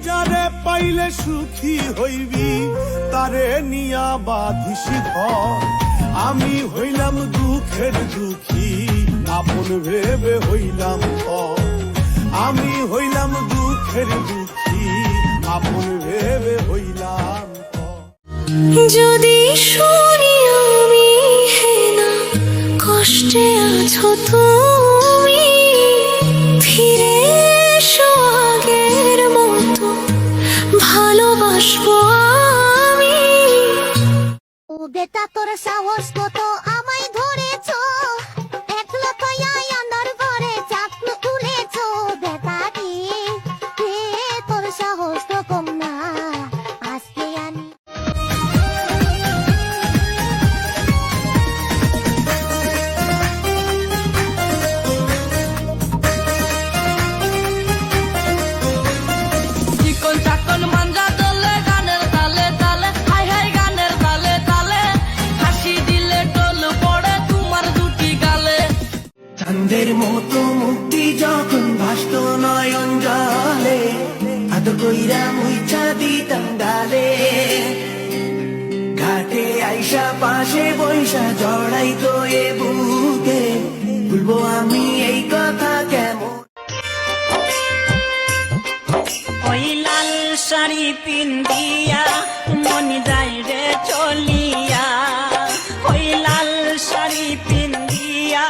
যারে পাইলে সুখী হইবি তারে নিয়া বাঁধিস ঘর। আমি হইলাম দুঃখের দুঃখী আপন ভেবে হইলাম পর। আমি হইলাম দুঃখের দুঃখী আপন ভেবে হইলাম পর। যদি শুনি আমি হেনা কষ্টে আছো তুমি, ফিরে এসো আগের মতো ভালোবাসবো আমি। ও বেটা তোর সাহস কত আমায় ধরেছ, একলা পায়া আনার ঘরে চাকু তুলেছ। বেটা রে তোর সাহস তো কম না, আজকে আমি চিকন চাকন মাঞ্জা দলে গানের তালে তালে, হাই হাই গানের তালে তালে, হাসি দিলে টোল পড়ে তোমার দুটি গালে। চাঁদের মতো মুক্তি যখন ভাসত নয়ন জলে, আদ কইরা মুইছা দিতাম ডালে। ঘাটে আইসা পাশে বৈশা জড়াই তো এ বুকে, ভুলবো আমি এই কথা কেমন। ওই লাল শাড়ি পিন্দিয়া মন যায় রে চলিয়া, ওই লাল sari পিন্দিয়া।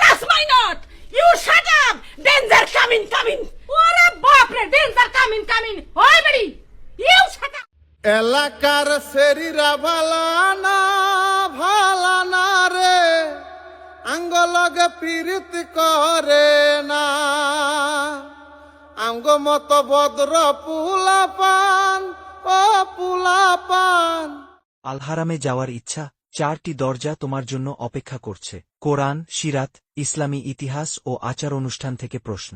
That's my not. You shut up. Danger coming, coming. ওরে বাপ রে, danger coming, coming. ওই বেড়ি, you shut up. এলাকার সেরিরা ভালানা ভালানা রে, আঙ্গ লগে পীড়িত করে না। আঙ্গ মত ভদ্র পুলাপান ও পুলাপান। আলহারামে যাওয়ার ইচ্ছা, 4টি দরজা তোমার জন্য অপেক্ষা করছে। কোরআন, সিরাত, ইসলামী ইতিহাস ও আচার অনুষ্ঠান থেকে প্রশ্ন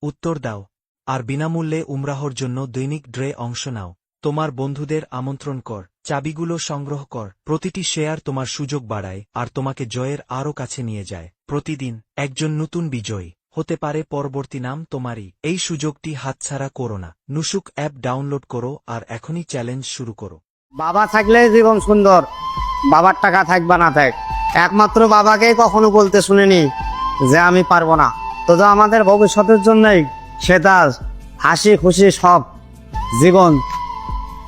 উত্তর দাও, আর বিনামূল্যে উমরাহর জন্য দৈনিক ড্রে অংশ নাও। তোমার বন্ধুদের আমন্ত্রণ কর, চাবিগুলো সংগ্রহ কর। প্রতিটি শেয়ার তোমার সুযোগ বাড়ায় আর তোমাকে জয়ের আরও কাছে নিয়ে যায়। প্রতিদিন একজন নতুন বিজয়ী হতে পারে পরবর্তী নাম তোমারই। এই সুযোগটি হাতছাড়া করো না। নুসুক অ্যাপ ডাউনলোড করো আর এখনই চ্যালেঞ্জ শুরু করো। বাবা থাকলে জীবন সুন্দর, বাবার টাকা থাক বা না থাক, একমাত্র বাবাকেই কখনো বলতে শুনিনি যে আমি পারবো না। তো আমাদের ভবিষ্যতের জন্যই সে তার হাসি খুশি সব জীবন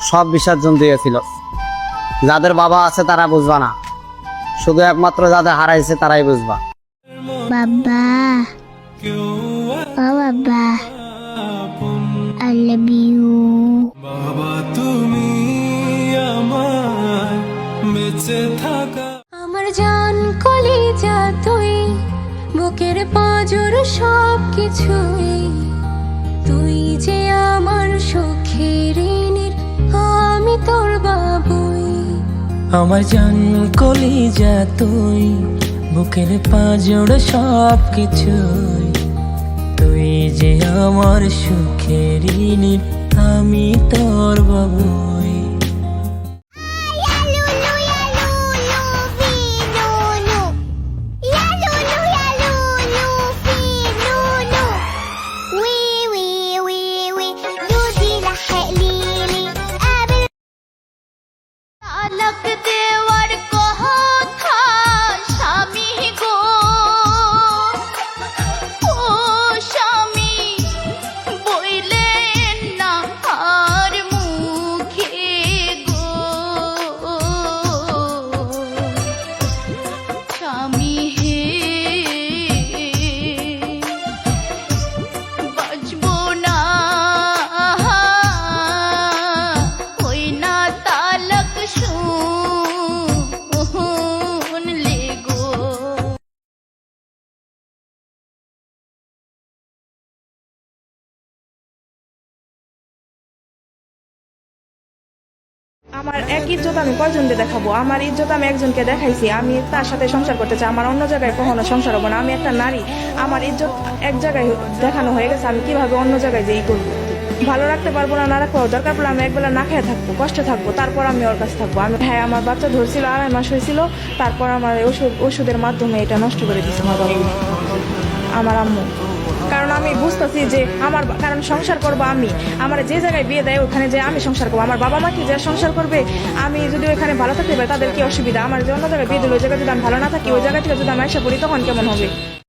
সব বিসর্জন দিয়েছিল। যাদের বাবা আছে তারা বুঝবা না, শুধু একমাত্র যাদের হারাইছে তারাই বুঝবা। বাবা ও বাবা I love you। বাবা তুমি আমার বেঁচে থাকা। আমার জান কলিজা তুই, বুকের পাঁজর সব কিছুই, তুই যে আমার সুখের ঋণীর, আমি তোর বাবুই। আমার জান কলিজা তুই, বুকের পাঁজর সব কিছুই, তুই যে আমার সুখের ঋণীর, আমি তোর বাবুই। দেওয়ার কথা স্বামী গো, ও স্বামী বইলেন না আর মুখে গো, স্বামী হে বাঁচবো না, ওই না তালক শুনলে গো। আমার এক ইজ্জত আমি কয়জনকে দেখাবো? আমার ইজ্জত আমি একজনকে দেখাইছি, আমি তার সাথে সংসার করতে চাই। আমার অন্য জায়গায় কখনো সংসার হবো না। আমি একটা নারী, আমার ইজ্জত এক জায়গায় দেখানো হয়ে গেছে, আমি কিভাবে অন্য জায়গায় যেই করবো? ভালো রাখতে পারবো না, না রাখবো, দরকার পড়লে আমি একবেলা না খেয়ে থাকবো, কষ্টে থাকবো, তারপর আমি ওর কাছে থাকবো। আমি হ্যাঁ, আমার বাচ্চা ধরছিল, 2.5 মাস হয়েছিল, তারপর আমার ওষুধের মাধ্যমে এটা নষ্ট করে দিচ্ছে আমার বাবু, আমার আম্মু। কারণ আমি বুঝতেছি যে কারণ সংসার করবো আমি, আমার যে জায়গায় বিয়ে দেয় ওখানে যে আমি সংসার করবো, আমার বাবা মা কি যে সংসার করবে, আমি যদি ওখানে ভালো থাকতে পারি তাদের কি অসুবিধা, আমার যে অন্য জায়গায় বিয়ে দিল ওই জায়গায় যদি আমি ভালো না থাকি, ওই জায়গা থেকে যদি আমি আশা করি তখন কেমন হবে।